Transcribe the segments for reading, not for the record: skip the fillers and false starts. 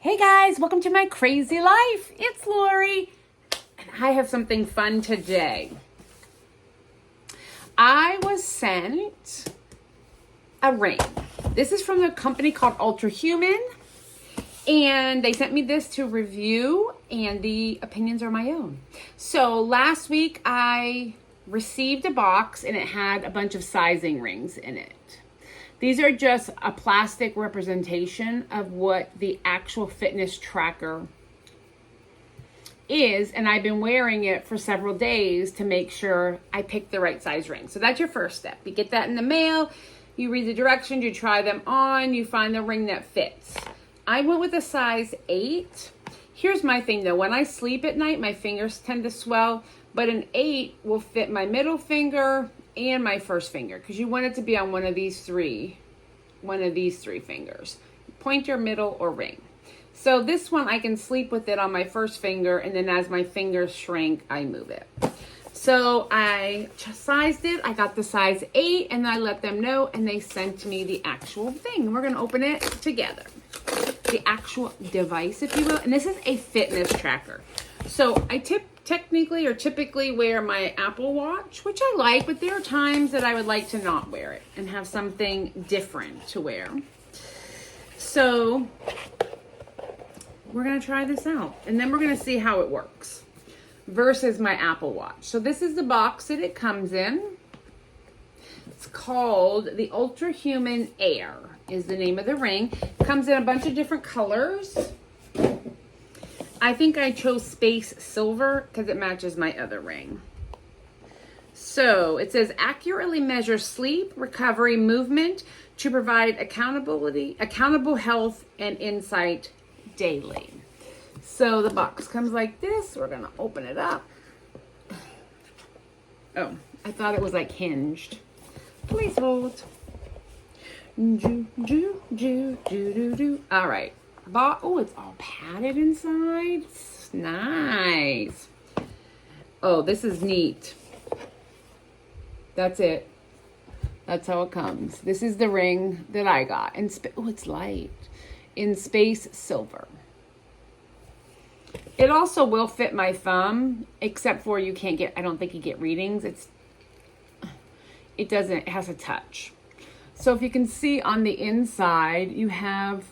Hey guys, welcome to my crazy life. It's Lori, and I have something fun today. I was sent a ring. This is from a company called UltraHuman, and they sent me this to review, and the opinions are my own. So last week I received a box, and it had a bunch of sizing rings in it. These are just a plastic representation of what the actual fitness tracker is, and I've been wearing it for several days to make sure I pick the right size ring. So that's your first step. You get that in the mail, you read the directions, you try them on, you find the ring that fits. I went with a size 8. Here's my thing though, when I sleep at night, my fingers tend to swell, but an 8 will fit my middle finger and my first finger, because you want it to be on one of these three fingers, pointer, middle, or ring. So this one I can sleep with it on my first finger, and then as my fingers shrink, I move it. So I sized it, I got the size 8, and I let them know, and they sent me the actual thing. We're gonna open it together. The actual device, if you will, and this is a fitness tracker. So I typically wear my Apple Watch, which I like, but there are times that I would like to not wear it and have something different to wear. So we're gonna try this out, and then we're gonna see how it works versus my Apple Watch. So this is the box that it comes in. It's called the UltraHuman Air is the name of the ring. It comes in a bunch of different colors. I think I chose Space Silver because it matches my other ring. So it says accurately measure sleep, recovery, movement to provide accountable health and insight daily. So the box comes like this. We're gonna open it up. Oh, I thought it was like hinged. Please hold. All right. Oh, it's all padded inside. Nice. Oh, this is neat. That's it. That's how it comes. This is the ring that I got. Oh, it's light. In Space Silver. It also will fit my thumb, except for I don't think you get readings. It has a touch. So if you can see on the inside, you have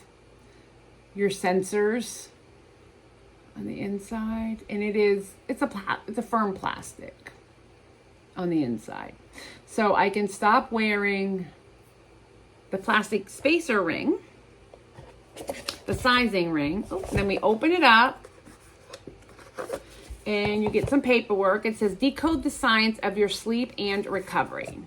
your sensors on the inside, and it's a firm plastic on the inside. So I can stop wearing the plastic spacer ring, the sizing ring. Oh, and then we open it up, and you get some paperwork. It says decode the science of your sleep and recovery.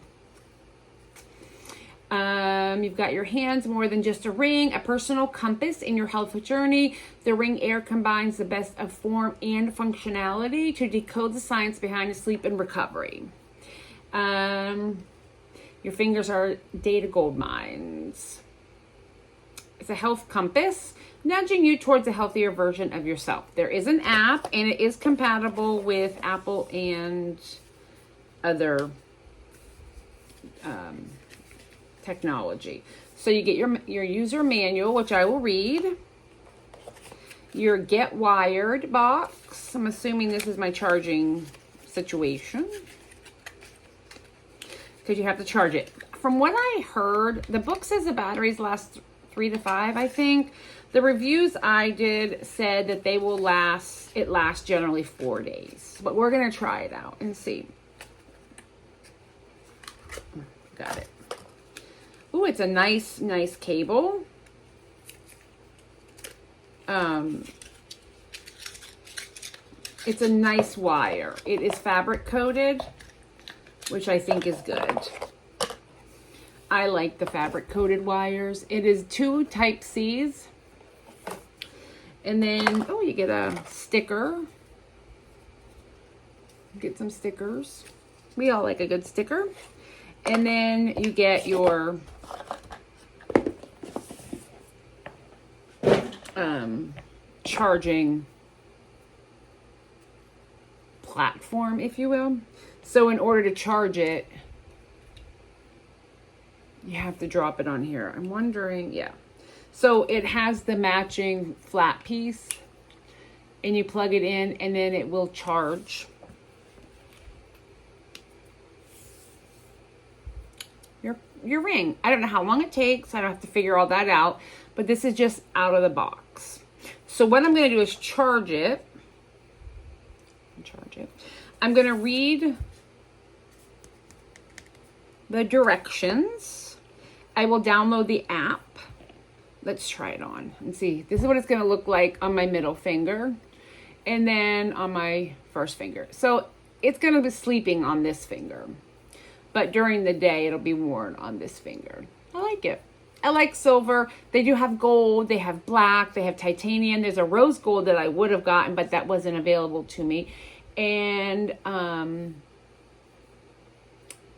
You've got your hands, more than just a ring, a personal compass in your health journey. The Ring Air combines the best of form and functionality to decode the science behind sleep and recovery. Your fingers are data gold mines. It's a health compass, nudging you towards a healthier version of yourself. There is an app, and it is compatible with Apple and other technology. So you get your user manual, which I will read. Your Get Wired box. I'm assuming this is my charging situation, because you have to charge it. From what I heard, the book says the batteries last 3 to 5, I think. The reviews I did said that it lasts generally 4 days. But we're going to try it out and see. Got it. Ooh, it's a nice cable. It's a nice wire. It is fabric coated, which I think is good. I like the fabric coated wires. It is 2 Type-C's. And then, you get a sticker. Get some stickers. We all like a good sticker. And then you get your charging platform, if you will. So in order to charge it, you have to drop it on here. I'm wondering, yeah. So it has the matching flat piece, and you plug it in and then it will charge. Your ring. I don't know how long it takes. I don't have to figure all that out, but this is just out of the box. So what I'm going to do is charge it. I'm going to read the directions. I will download the app. Let's try it on and see. This is what it's going to look like on my middle finger and then on my first finger. So it's going to be sleeping on this finger, but during the day it'll be worn on this finger. I like it. I like silver. They do have gold. They have black. They have titanium. There's a rose gold that I would have gotten, but that wasn't available to me. And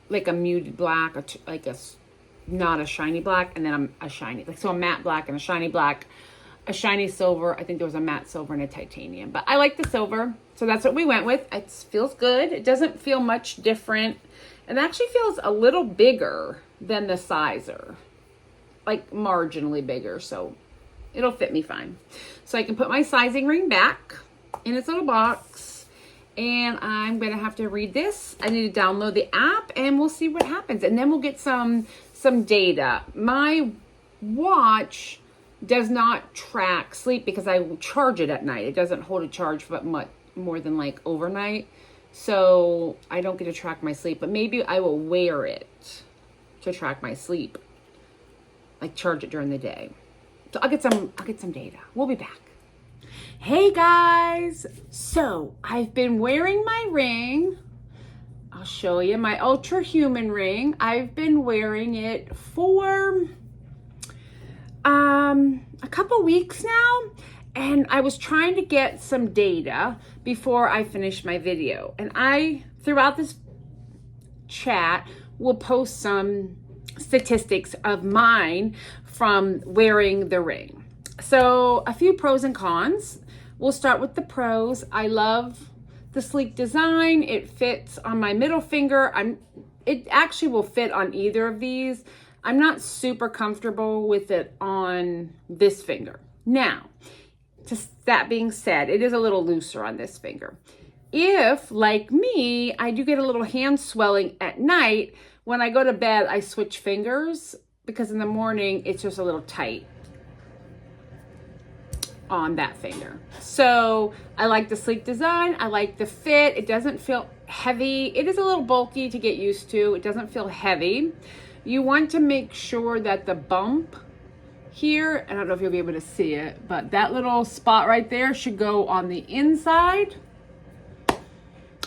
like a muted black, like not a shiny black, and then a shiny, like, so a matte black and a shiny black, a shiny silver. I think there was a matte silver and a titanium, but I like the silver. So that's what we went with. It feels good. It doesn't feel much different. It actually feels a little bigger than the sizer, like marginally bigger. So it'll fit me fine. So I can put my sizing ring back in its little box, and I'm going to have to read this. I need to download the app and we'll see what happens. And then we'll get some data. My watch does not track sleep because I will charge it at night. It doesn't hold a charge for much more than like overnight. So I don't get to track my sleep, but maybe I will wear it to track my sleep, like charge it during the day. So I'll get some data. We'll be back. Hey guys, so I've been wearing my ring. I'll show you my UltraHuman ring. I've been wearing it for a couple weeks now, and I was trying to get some data before I finished my video. And I, throughout this chat, will post some statistics of mine from wearing the ring. So a few pros and cons. We'll start with the pros. I love the sleek design. It fits on my middle finger. It actually will fit on either of these. I'm not super comfortable with it on this finger. Now, that being said, it is a little looser on this finger. If, like me, I do get a little hand swelling at night, when I go to bed, I switch fingers because in the morning, it's just a little tight on that finger. So I like the sleek design. I like the fit. It doesn't feel heavy. It is a little bulky to get used to. It doesn't feel heavy. You want to make sure that the bump here, I don't know if you'll be able to see it, but that little spot right there should go on the inside.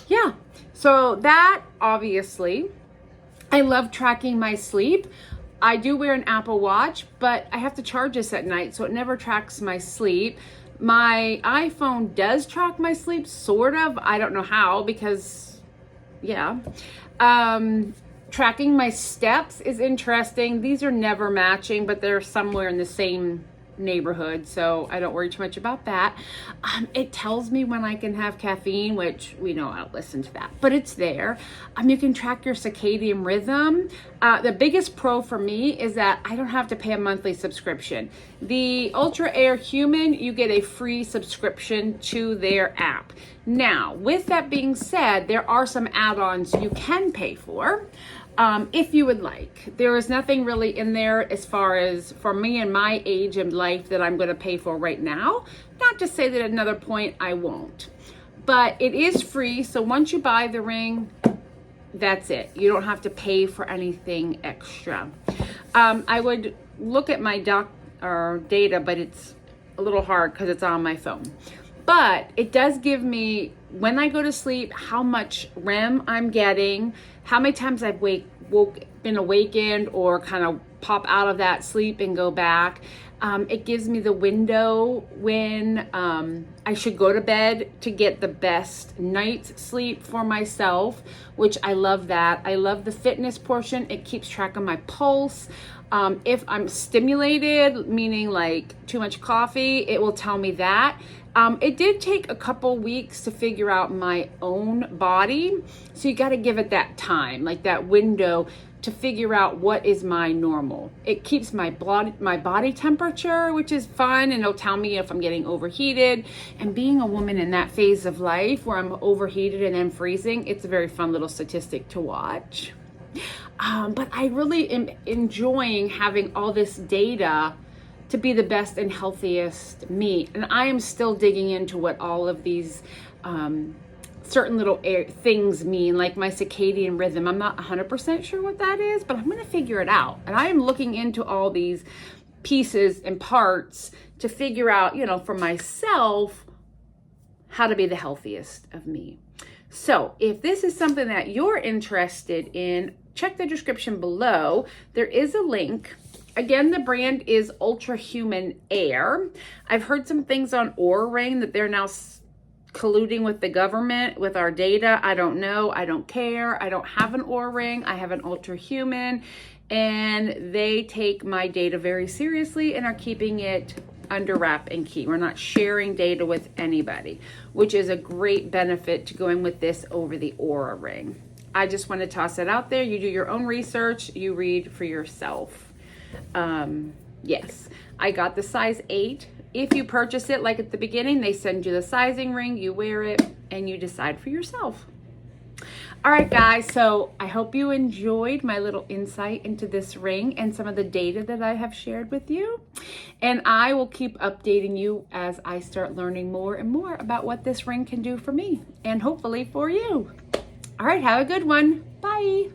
Yeah, so that obviously, I love tracking my sleep. I do wear an Apple Watch, but I have to charge this at night, so it never tracks my sleep. My iPhone does track my sleep, sort of. I don't know how, because, yeah. Tracking my steps is interesting. These are never matching, but they're somewhere in the same neighborhood, so I don't worry too much about that. It tells me when I can have caffeine, which we know I'll listen to that, but it's there. You can track your circadian rhythm. The biggest pro for me is that I don't have to pay a monthly subscription. The UltraHuman, you get a free subscription to their app. Now, with that being said, there are some add-ons you can pay for. If you would like. There is nothing really in there as far as for me and my age and life that I'm going to pay for right now. Not to say that at another point I won't. But it is free, so once you buy the ring, that's it. You don't have to pay for anything extra. I would look at my data, but it's a little hard because it's on my phone. But it does give me, when I go to sleep, how much REM I'm getting, how many times I've been awakened or kind of pop out of that sleep and go back. It gives me the window when I should go to bed to get the best night's sleep for myself, which I love that. I love the fitness portion. It keeps track of my pulse. If I'm stimulated, meaning like too much coffee, it will tell me that. It did take a couple weeks to figure out my own body. So you got to give it that time, like that window to figure out what is my normal. It keeps my body temperature, which is fun, and it'll tell me if I'm getting overheated. And being a woman in that phase of life where I'm overheated and then freezing, it's a very fun little statistic to watch. But I really am enjoying having all this data to be the best and healthiest me. And I am still digging into what all of these certain little things mean, like my circadian rhythm. I'm not 100% sure what that is, but I'm going to figure it out. And I am looking into all these pieces and parts to figure out, you know, for myself, how to be the healthiest of me. So if this is something that you're interested in, check the description below. There is a link. Again, the brand is UltraHuman Air. I've heard some things on Oura Ring that they're now colluding with the government with our data. I don't know. I don't care. I don't have an Oura Ring. I have an UltraHuman, and they take my data very seriously and are keeping it under wrap and key. We're not sharing data with anybody, which is a great benefit to going with this over the Oura Ring. I just want to toss it out there. You do your own research. You read for yourself. Yes, I got the size 8. If you purchase it, like at the beginning, they send you the sizing ring, you wear it, and you decide for yourself. All right, guys, so I hope you enjoyed my little insight into this ring and some of the data that I have shared with you. And I will keep updating you as I start learning more and more about what this ring can do for me and hopefully for you. All right, have a good one. Bye.